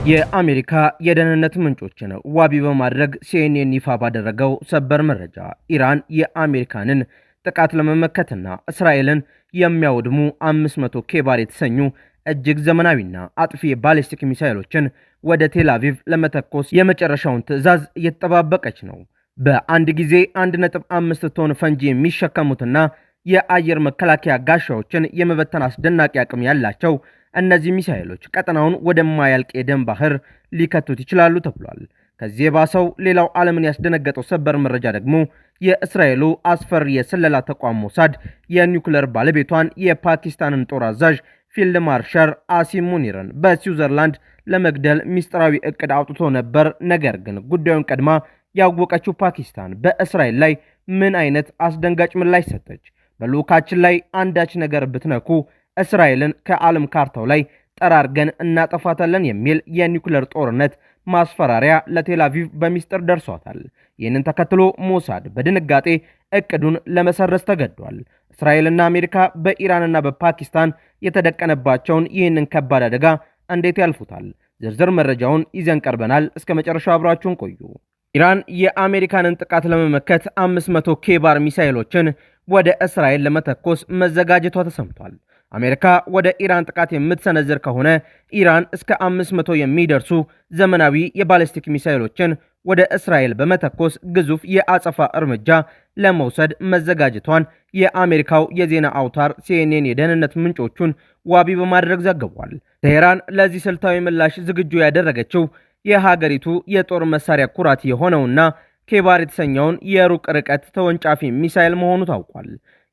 የአሜሪካ የደህንነት ምንጮችን ዋቢ በማድረግ ሲኤንኤን ይፋ ባደረገው ሰበር መረጃ ኢራን የአሜሪካንን ጥቃት ለመመከትና እስራኤልን የሚያወድሙ 500 ኬባር የተሰኙ እጅግ ዘመናዊና አጥፊ ባሊስቲክ ሚሳኤሎችን ወደ ቴል አቪቭ ለመተኮስ የመጨረሻውን ትዕዛዝ እየተጠባበቀች ነው። በአንድ ጊዜ 1.5 ቶን ፈንጂ የሚሸከሙትና የአየር መከላከያ ጋሻዎችን የመበተን አስደናቂ አቅም ያላቸው እነዚህ ሚሳኤሎች ቀጠናውን ወደማያልቅ የደም ባህር ሊከቱት ይችላሉ ተብሏል። ከዚህ የባሰው ሌላው ዓለምን ያስደነገጠው ሰበር መረጃ ደግሞ የእስራኤሉ አስፈሪ የስለላ ተቋም ሞሳድ የኒውክሌር ባለቤቷን የፓኪስታንን ጦር አዛዥ ፊልድ ማርሻል አሲም ሙኒርን በስዊዘርላንድ ለመግደል ሚስጥራዊ እቅድ አውጥቶ ነበር። ነገር ግን ጉዳዩን ቀድማ ያወቀችው ፓኪስታን በእስራኤል ላይ ምን አይነት አስደንጋጭ ምላሽ ሰጠች? በልዑካችን ላይ አንዳች ነገር ብትነኩ እስራኤልን ከዓለም ካርታው ላይ ጠራርገን እናጠፋታለን የሚል የኒውክሌር ጦርነት ማስፈራሪያ ለቴል አቪቭ በሚስጥር ደርሷታል። ይህንን ተከትሎ ሞሳድ በድንጋጤ እቅዱን ለመሰረዝ ተገዷል። እስራኤልና አሜሪካ በኢራንና በፓኪስታን የተደቀነባቸውን ይህንን ከባድ አደጋ እንዴት ያልፉታል? ዝርዝር መረጃውን ይዘን ቀርበናል። እስከ መጨረሻው አብራችሁን ቆዩ። ኢራን የአሜሪካንን ጥቃት ለመመከት 500 ኬባር ሚሳኤሎችን ወደ እስራኤል ለመተኮስ መዘጋጀቷ ተሰምቷል። አሜሪካ ወደ ኢራን ጥቃት የምትሰነዝር ከሆነ ኢራን እስከ 500 የሚደርሱ ዘመናዊ የባሊስቲክ ሚሳኤሎችን ወደ እስራኤል በመተኮስ ግዙፍ የአጸፋ እርምጃ ለመውሰድ መዘጋጀቷን የአሜሪካው የዜና አውታር ሲኤንኤን የደህንነት ምንጮቹን ዋቢ በማድረግ ዘግቧል። ቴሄራን ለዚህ ስልታዊ ምላሽ ዝግጁ ያደረገችው የሀገሪቱ የጦር መሳሪያ ኩራት የሆነውና ኬባር የተሰኘውን የሩቅ ርቀት ተወንጫፊ ሚሳኤል መሆኑ ታውቋል።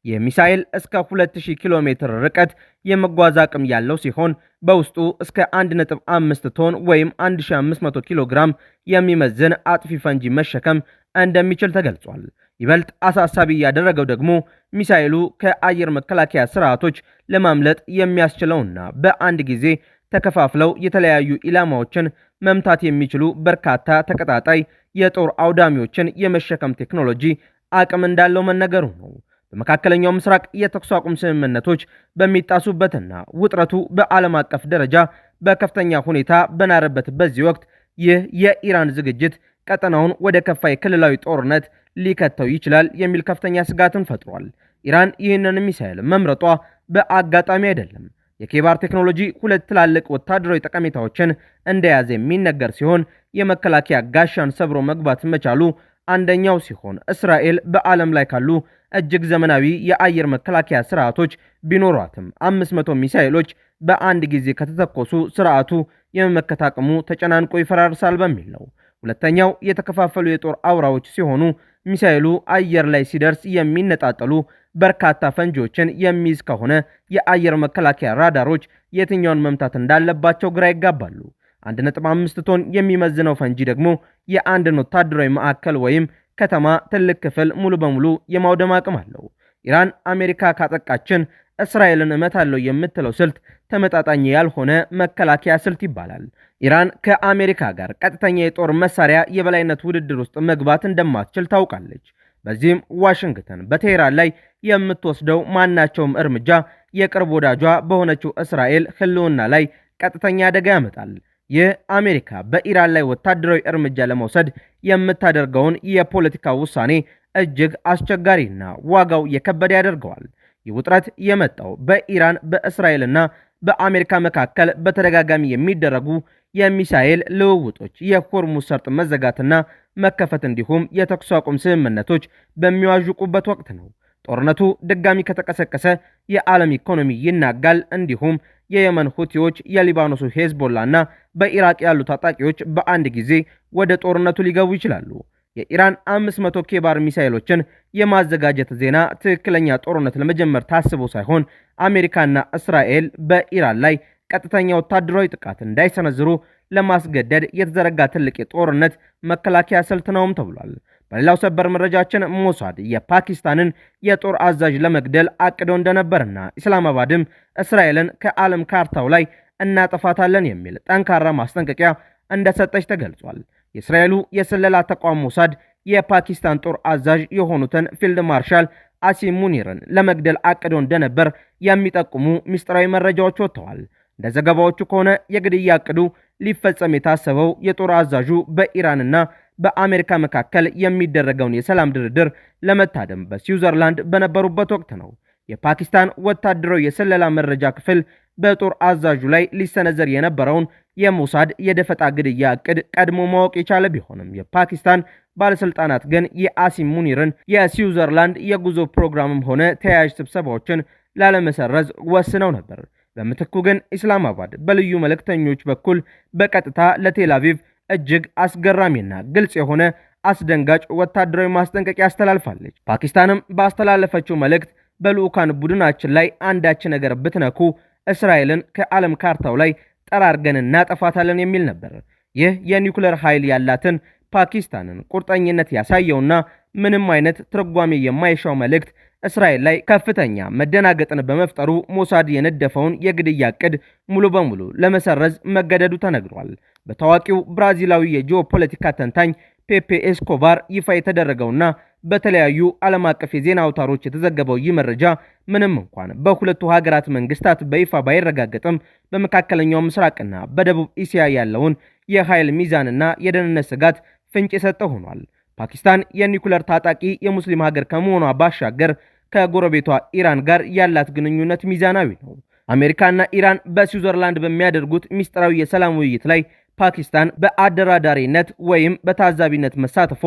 ይህ ሚሳኤል እስከ 2000 ኪሎ ሜትር ርቀት የመጓዝ አቅም ያለው ሲሆን በውስጡ እስከ 1.5 ቶን ወይም 1500 ኪሎ ግራም የሚመዝን አጥፊ ፈንጂ መሸከም እንደሚችል ተገልጿል። ይበልጥ አሳሳቢ ያደረገው ደግሞ ሚሳኤሉ ከአየር መከላከያ ስርዓቶች ለማምለጥ የሚያስችለውና በአንድ ጊዜ ተከፋፍለው የተለያዩ ኢላማዎችን መምታት የሚችሉ በርካታ ተቀጣጣይ የጦር አውዳሚዎችን የመሸከም ቴክኖሎጂ አቅም እንዳለው መነገሩ ነው። በመካከለኛው ምስራቅ የተኩስ አቁም ስምምነቶች በሚጣሱበትና ውጥረቱ በዓለም አቀፍ ደረጃ በከፍተኛ ሁኔታ በናረበት በዚህ ወቅት ይህ የኢራን ዝግጅት ቀጠናውን ወደ ከፋ የክልላዊ ጦርነት ሊከተው ይችላል የሚል ከፍተኛ ስጋትን ፈጥሯል። ኢራን ይህንን ሚሳኤል መምረጧ በአጋጣሚ አይደለም። የኬባር ቴክኖሎጂ ሁለት ትላልቅ ወታደራዊ ጠቀሜታዎችን እንደያዘ የሚነገር ሲሆን የመከላከያ ጋሻን ሰብሮ መግባት መቻሉ አንደኛው ሲሆን እስራኤል በዓለም ላይ ካሉ እጅግ ዘመናዊ የአየር መከላከያ ስርዓቶች ቢኖሯትም 500 ሚሳኤሎች በአንድ ጊዜ ከተተኮሱ ስርዓቱ የመመከት አቅሙ ተጨናንቆ ይፈራርሳል በሚል ነው። ሁለተኛው የተከፋፈሉ የጦር አውራዎች ሲሆኑ ሚሳኤሉ አየር ላይ ሲደርስ የሚነጣጠሉ በርካታ ፈንጂዎችን የሚይዝ ከሆነ የአየር መከላከያ ራዳሮች የትኛውን መምታት እንዳለባቸው ግራ ይጋባሉ። 1.5 ቶን የሚመዝነው ፈንጂ ደግሞ የአንድን ወታደራዊ ማዕከል ወይም ከተማ ትልቅ ክፍል ሙሉ በሙሉ የማውደም አቅም አለው። ኢራን አሜሪካ ካጠቃችን እስራኤልን እመታለሁ የምትለው ስልት ተመጣጣኝ ያልሆነ መከላከያ ስልት ይባላል። ኢራን ከአሜሪካ ጋር ቀጥተኛ የጦር መሳሪያ የበላይነት ውድድር ውስጥ መግባት እንደማትችል ታውቃለች። በዚህም ዋሽንግተን በቴሄራን ላይ የምትወስደው ማናቸውም እርምጃ የቅርብ ወዳጇ በሆነችው እስራኤል ሕልውና ላይ ቀጥተኛ አደጋ ያመጣል። ይህ አሜሪካ በኢራን ላይ ወታደራዊ እርምጃ ለመውሰድ የምታደርገውን የፖለቲካ ውሳኔ እጅግ አስቸጋሪና ዋጋው የከበደ ያደርገዋል። ይህ ውጥረት የመጣው በኢራን በእስራኤልና በአሜሪካ መካከል በተደጋጋሚ የሚደረጉ የሚሳኤል ልውውጦች፣ የሆርሙዝ ሰርጥ መዘጋትና መከፈት እንዲሁም የተኩስ አቁም ስምምነቶች በሚዋዥቁበት ወቅት ነው። ጦርነቱ ድጋሚ ከተቀሰቀሰ የዓለም ኢኮኖሚ ይናጋል። እንዲሁም የየመን ሁቲዎች፣ የሊባኖሱ ሄዝቦላና በኢራቅ ያሉ ታጣቂዎች በአንድ ጊዜ ወደ ጦርነቱ ሊገቡ ይችላሉ። የኢራን 500 ኬባር ሚሳኤሎችን የማዘጋጀት ዜና ትክክለኛ ጦርነት ለመጀመር ታስቦ ሳይሆን አሜሪካና እስራኤል በኢራን ላይ ቀጥተኛ ወታደራዊ ጥቃት እንዳይሰነዝሩ ለማስገደድ የተዘረጋ ትልቅ የጦርነት መከላከያ ስልት ነውም ተብሏል። በሌላው ሰበር መረጃችን ሞሳድ የፓኪስታንን የጦር አዛዥ ለመግደል አቅዶ እንደነበርና ኢስላማባድም እስራኤልን ከዓለም ካርታው ላይ እናጠፋታለን የሚል ጠንካራ ማስጠንቀቂያ እንደሰጠች ተገልጿል። የእስራኤሉ የስለላ ተቋም ሞሳድ የፓኪስታን ጦር አዛዥ የሆኑትን ፊልድ ማርሻል አሲም ሙኒርን ለመግደል አቅዶ እንደነበር የሚጠቁሙ ምስጢራዊ መረጃዎች ወጥተዋል። እንደ ዘገባዎቹ ከሆነ የግድያ እቅዱ ሊፈጸም የታሰበው የጦር አዛዡ በኢራንና በአሜሪካ መካከል የሚደረገውን የሰላም ድርድር ለመታደም በስዊዘርላንድ በነበሩበት ወቅት ነው። የፓኪስታን ወታደራዊ የስለላ መረጃ ክፍል በጦር አዛዡ ላይ ሊሰነዘር የነበረውን የሞሳድ የደፈጣ ግድያ እቅድ ቀድሞ ማወቅ የቻለ ቢሆንም የፓኪስታን ባለስልጣናት ግን የአሲም ሙኒርን የስዊዘርላንድ የጉዞ ፕሮግራምም ሆነ ተያያዥ ስብሰባዎችን ላለመሰረዝ ወስነው ነበር። በምትኩ ግን ኢስላማባድ በልዩ መልእክተኞች በኩል በቀጥታ ለቴል አቪቭ እጅግ አስገራሚና ግልጽ የሆነ አስደንጋጭ ወታደራዊ ማስጠንቀቂያ አስተላልፋለች። ፓኪስታንም ባስተላለፈችው መልእክት በልዑካን ቡድናችን ላይ አንዳች ነገር ብትነኩ እስራኤልን ከዓለም ካርታው ላይ ጠራርገን እናጠፋታለን የሚል ነበር። ይህ የኒውክሌር ኃይል ያላትን ፓኪስታንን ቁርጠኝነት ያሳየውና ምንም አይነት ትርጓሜ የማይሻው መልእክት እስራኤል ላይ ከፍተኛ መደናገጥን በመፍጠሩ ሞሳድ የነደፈውን የግድያ ዕቅድ ሙሉ በሙሉ ለመሰረዝ መገደዱ ተነግሯል። በታዋቂው ብራዚላዊ የጂኦፖለቲካ ተንታኝ ፔፔ ኤስኮባር ይፋ የተደረገውና በተለያዩ ዓለም አቀፍ የዜና አውታሮች የተዘገበው ይህ መረጃ ምንም እንኳን በሁለቱ ሀገራት መንግስታት በይፋ ባይረጋገጥም በመካከለኛው ምስራቅና በደቡብ እስያ ያለውን የኃይል ሚዛንና የደህንነት ስጋት ፍንጭ የሰጠ ሆኗል። ፓኪስታን የኒውክሌር ታጣቂ የሙስሊም ሀገር ከመሆኗ ባሻገር ከጎረቤቷ ኢራን ጋር ያላት ግንኙነት ሚዛናዊ ነው። አሜሪካና ኢራን በስዊዘርላንድ በሚያደርጉት ሚስጥራዊ የሰላም ውይይት ላይ ፓኪስታን በአደራዳሪነት ወይም በታዛቢነት መሳተፏ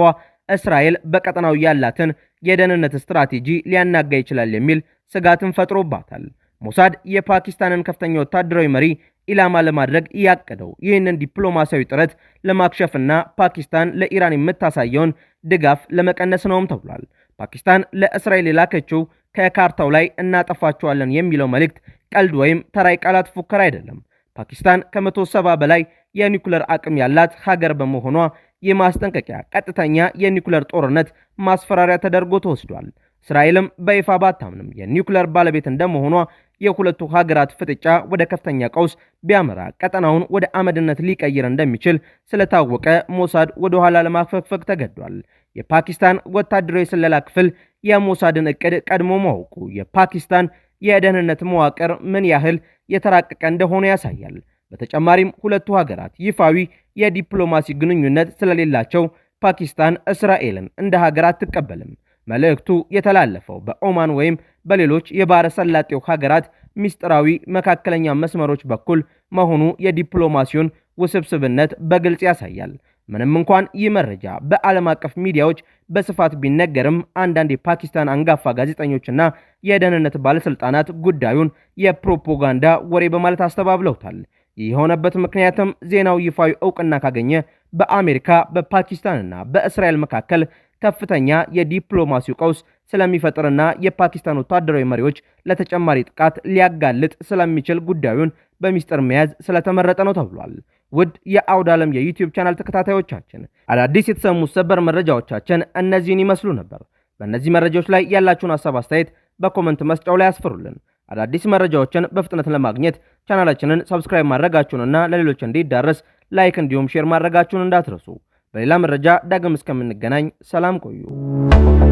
እስራኤል በቀጠናው ያላትን የደህንነት ስትራቴጂ ሊያናጋ ይችላል የሚል ስጋትን ፈጥሮባታል። ሞሳድ የፓኪስታንን ከፍተኛ ወታደራዊ መሪ ኢላማ ለማድረግ ያቀደው ይህንን ዲፕሎማሲያዊ ጥረት ለማክሸፍና ፓኪስታን ለኢራን የምታሳየውን ድጋፍ ለመቀነስ ነውም ተብሏል። ፓኪስታን ለእስራኤል የላከችው ከካርታው ላይ እናጠፋቸዋለን የሚለው መልእክት ቀልድ ወይም ተራይ ቃላት ፉከራ አይደለም። ፓኪስታን ከ170 በላይ የኒውክሌር አቅም ያላት ሀገር በመሆኗ የማስጠንቀቂያ ቀጥተኛ የኒውክሌር ጦርነት ማስፈራሪያ ተደርጎ ተወስዷል። እስራኤልም በይፋ ባታምንም የኒውክሌር ባለቤት እንደመሆኗ የሁለቱ ሀገራት ፍጥጫ ወደ ከፍተኛ ቀውስ ቢያመራ ቀጠናውን ወደ አመድነት ሊቀይር እንደሚችል ስለታወቀ ሞሳድ ወደ ኋላ ለማፈግፈግ ተገዷል። የፓኪስታን ወታደራዊ ስለላ ክፍል የሞሳድን እቅድ ቀድሞ ማወቁ የፓኪስታን የደህንነት መዋቅር ምን ያህል የተራቀቀ እንደሆነ ያሳያል። በተጨማሪም ሁለቱ ሀገራት ይፋዊ የዲፕሎማሲ ግንኙነት ስለሌላቸው ፓኪስታን እስራኤልን እንደ ሀገር አትቀበልም። መልእክቱ የተላለፈው በኦማን ወይም በሌሎች የባህረ ሰላጤው ሀገራት ሚስጥራዊ መካከለኛ መስመሮች በኩል መሆኑ የዲፕሎማሲውን ውስብስብነት በግልጽ ያሳያል። ምንም እንኳን ይህ መረጃ በዓለም አቀፍ ሚዲያዎች በስፋት ቢነገርም አንዳንድ የፓኪስታን አንጋፋ ጋዜጠኞችና የደህንነት ባለስልጣናት ጉዳዩን የፕሮፓጋንዳ ወሬ በማለት አስተባብለውታል። ይህ የሆነበት ምክንያትም ዜናው ይፋዊ እውቅና ካገኘ በአሜሪካ በፓኪስታንና በእስራኤል መካከል ከፍተኛ የዲፕሎማሲው ቀውስ ስለሚፈጥርና የፓኪስታን ወታደራዊ መሪዎች ለተጨማሪ ጥቃት ሊያጋልጥ ስለሚችል ጉዳዩን በሚስጥር መያዝ ስለተመረጠ ነው ተብሏል። ውድ የአውድ ዓለም የዩቲዩብ ቻናል ተከታታዮቻችን አዳዲስ የተሰሙ ሰበር መረጃዎቻችን እነዚህን ይመስሉ ነበር። በእነዚህ መረጃዎች ላይ ያላችሁን ሀሳብ አስተያየት በኮመንት መስጫው ላይ አስፍሩልን። አዳዲስ መረጃዎችን በፍጥነት ለማግኘት ቻናላችንን ሰብስክራይብ ማድረጋችሁንና ለሌሎች እንዲዳረስ ላይክ እንዲሁም ሼር ማድረጋችሁን እንዳትረሱ። በሌላ መረጃ ዳግም እስከምንገናኝ ሰላም ቆዩ።